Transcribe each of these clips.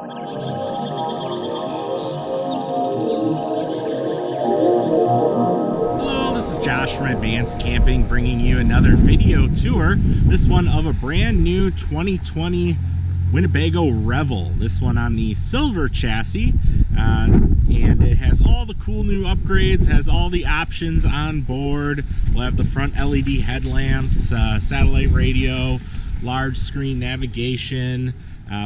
Hello, this is Josh from Advanced Camping bringing you another video tour. This one of a brand new 2020 Winnebago Revel. This one on the silver chassis, and it has all the cool new upgrades, has all the options on board. We'll have the front LED headlamps, satellite radio, large screen navigation,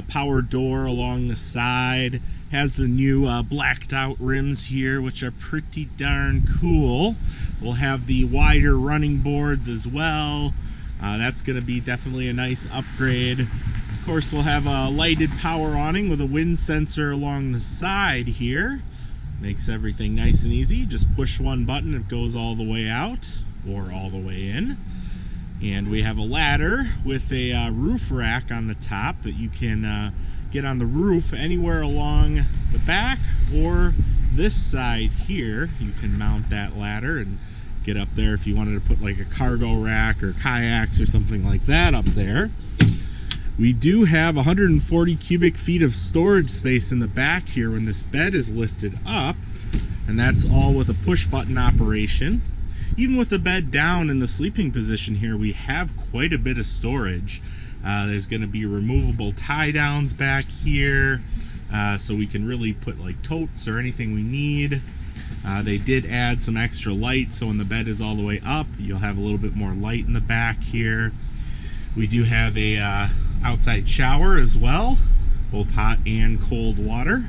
power door along the side. Has the new blacked out rims here, which are pretty darn cool. We'll have the wider running boards as well. That's going to be definitely a nice upgrade. Of course, we'll have a lighted power awning with a wind sensor along the side here. Makes everything nice and easy. Just push one button, it goes all the way out or all the way in. And we have a ladder with a roof rack on the top that you can get on the roof anywhere along the back or this side here. You can mount that ladder and get up there if you wanted to put like a cargo rack or kayaks or something like that up there. We do have 140 cubic feet of storage space in the back here when this bed is lifted up, and that's all with a push button operation. Even with the bed down in the sleeping position here, we have quite a bit of storage. There's going to be removable tie downs back here, so we can really put like totes or anything we need. They did add some extra light, so when the bed is all the way up, you'll have a little bit more light in the back here. We do have a outside shower as well, both hot and cold water.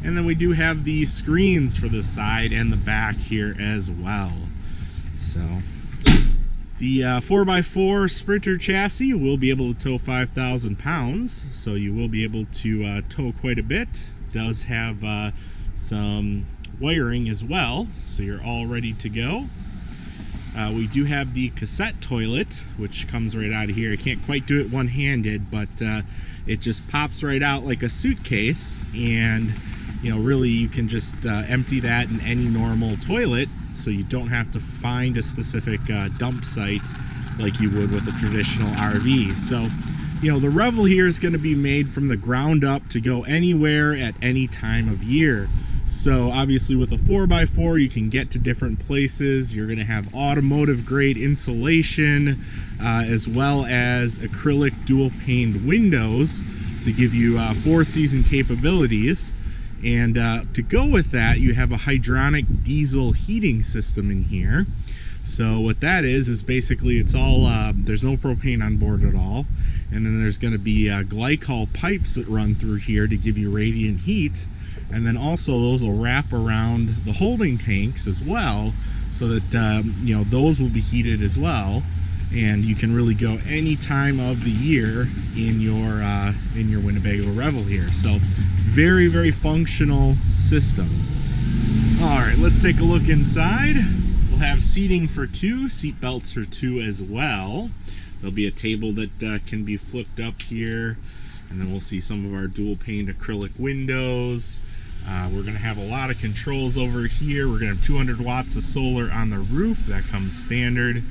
And then we do have the screens for the side and the back here as well. So the 4x4 Sprinter chassis will be able to tow 5,000 pounds, so you will be able to tow quite a bit. Does have some wiring as well, so you're all ready to go. We do have the cassette toilet, which comes right out of here. I can't quite do it one-handed, but it just pops right out like a suitcase, and you know, really you can just empty that in any normal toilet, so you don't have to find a specific dump site like you would with a traditional RV. So, you know, the Revel here is going to be made from the ground up to go anywhere at any time of year. So obviously with a 4x4 you can get to different places. You're going to have automotive grade insulation, as well as acrylic dual paned windows to give you 4-season capabilities. And to go with that, you have a hydronic diesel heating system in here. So what that is basically it's all, there's no propane on board at all. And then there's going to be glycol pipes that run through here to give you radiant heat. And then also those will wrap around the holding tanks as well, so that you know, those will be heated as well, and you can really go any time of the year in your Winnebago Revel here. So very, very functional system. All right, let's take a look inside. We'll have seating for 2, seat belts for 2 as well. There'll be a table that can be flipped up here, and then we'll see some of our dual paned acrylic windows. We're going to have a lot of controls over here. We're going to have 200 watts of solar on the roof. That comes standard.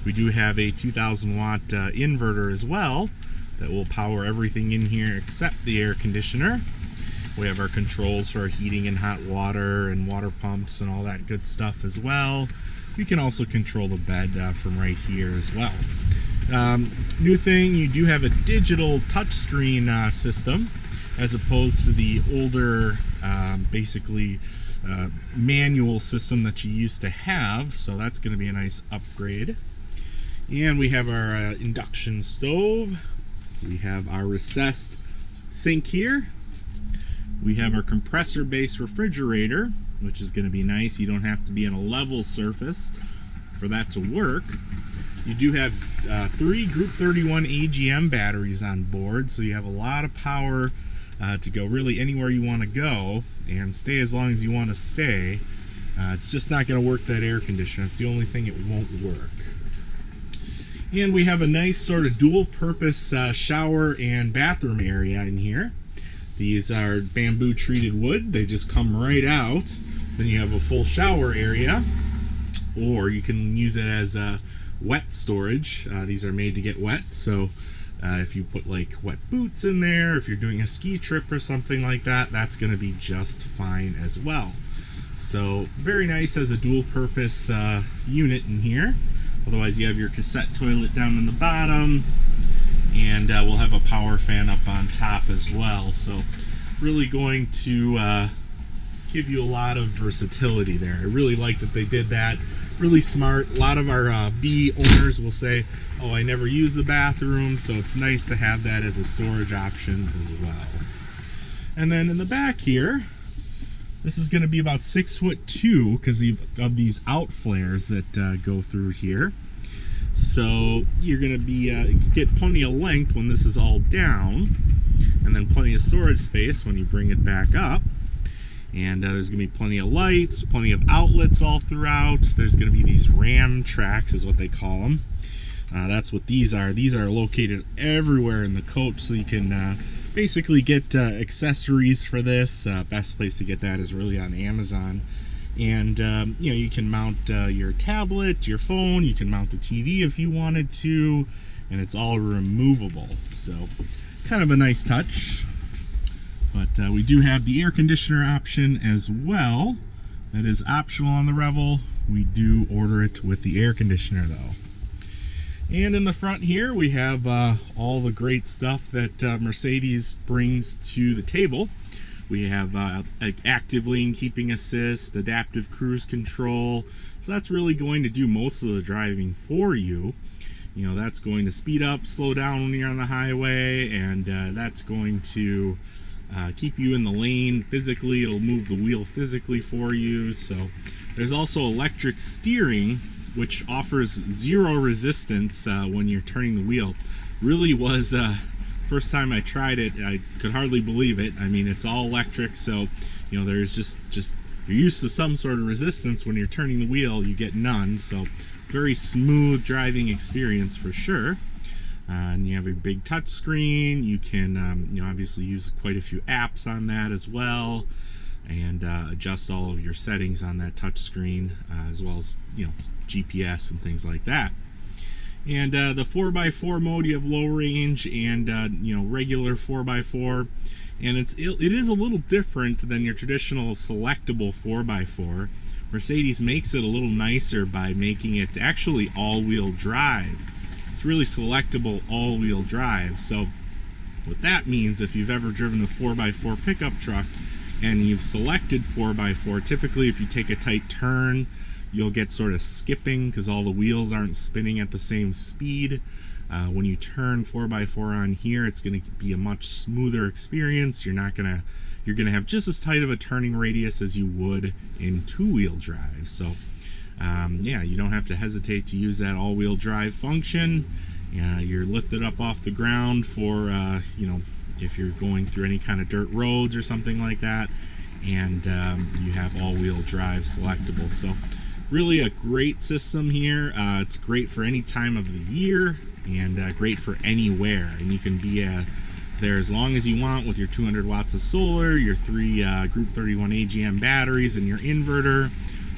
We do have a 2,000 watt inverter as well that will power everything in here except the air conditioner. We have our controls for our heating and hot water and water pumps and all that good stuff as well. We can also control the bed from right here as well. New thing, you do have a digital touchscreen system, as opposed to the older basically manual system that you used to have. So that's going to be a nice upgrade. And we have our induction stove. We have our recessed sink here. We have our compressor based refrigerator, which is going to be nice. You don't have to be on a level surface for that to work. You do have 3 Group 31 AGM batteries on board, so you have a lot of power to go really anywhere you want to go and stay as long as you want to stay. It's just not going to work that air conditioner. It's the only thing it won't work. And we have a nice sort of dual purpose shower and bathroom area in here. These are bamboo treated wood. They just come right out. Then you have a full shower area, or you can use it as wet storage. These are made to get wet, so If you put like wet boots in there, if you're doing a ski trip or something like that, that's going to be just fine as well. So very nice as a dual purpose unit in here. Otherwise you have your cassette toilet down in the bottom, and we'll have a power fan up on top as well. So really going to give you a lot of versatility there. I really like that they did that. Really smart. A lot of our B owners will say, oh, I never use the bathroom, so it's nice to have that as a storage option as well. And then in the back here, this is going to be about 6'2" because of these out flares that go through here. So you're going to be get plenty of length when this is all down, and then plenty of storage space when you bring it back up. And there's going to be plenty of lights, plenty of outlets all throughout. There's going to be these ram tracks is what they call them. That's what these are. These are located everywhere in the coach, so you can basically get accessories for this. Best place to get that is really on Amazon. And you know, you can mount your tablet, your phone, you can mount the TV if you wanted to, and it's all removable. So kind of a nice touch. But we do have the air conditioner option as well. That is optional on the Revel. We do order it with the air conditioner though. And in the front here we have all the great stuff that Mercedes brings to the table. We have active lane keeping assist, adaptive cruise control. So that's really going to do most of the driving for you. You know, that's going to speed up, slow down when you're on the highway, and that's going to keep you in the lane physically. It'll move the wheel physically for you. So there's also electric steering, which offers zero resistance when you're turning the wheel. Really was first time I tried it, I could hardly believe it. I mean, it's all electric, so you know, there's just you're used to some sort of resistance. When you're turning the wheel, you get none. So very smooth driving experience for sure. And you have a big touch screen. You can you know, obviously use quite a few apps on that as well, and adjust all of your settings on that touch screen, as well as, you know, GPS and things like that. And the 4x4 mode, you have low range and you know, regular 4x4, and it is a little different than your traditional selectable 4x4. Mercedes makes it a little nicer by making it actually all-wheel drive. It's really selectable all-wheel drive. So what that means, if you've ever driven a 4x4 pickup truck and you've selected 4x4, typically if you take a tight turn, you'll get sort of skipping because all the wheels aren't spinning at the same speed. When you turn 4x4 on here, it's going to be a much smoother experience. You're gonna have just as tight of a turning radius as you would in two-wheel drive. So yeah, you don't have to hesitate to use that all-wheel drive function. You're lifted up off the ground for you know, if you're going through any kind of dirt roads or something like that, and you have all-wheel drive selectable. So really a great system here. It's great for any time of the year, and great for anywhere. And you can be there as long as you want with your 200 watts of solar, your 3 Group 31 AGM batteries, and your inverter.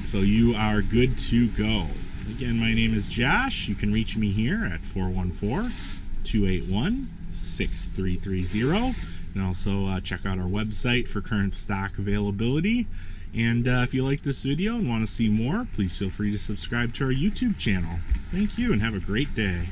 So you are good to go. Again, my name is Josh. You can reach me here at 414-281-6330. And also check out our website for current stock availability. And if you like this video and want to see more, please feel free to subscribe to our YouTube channel. Thank you and have a great day.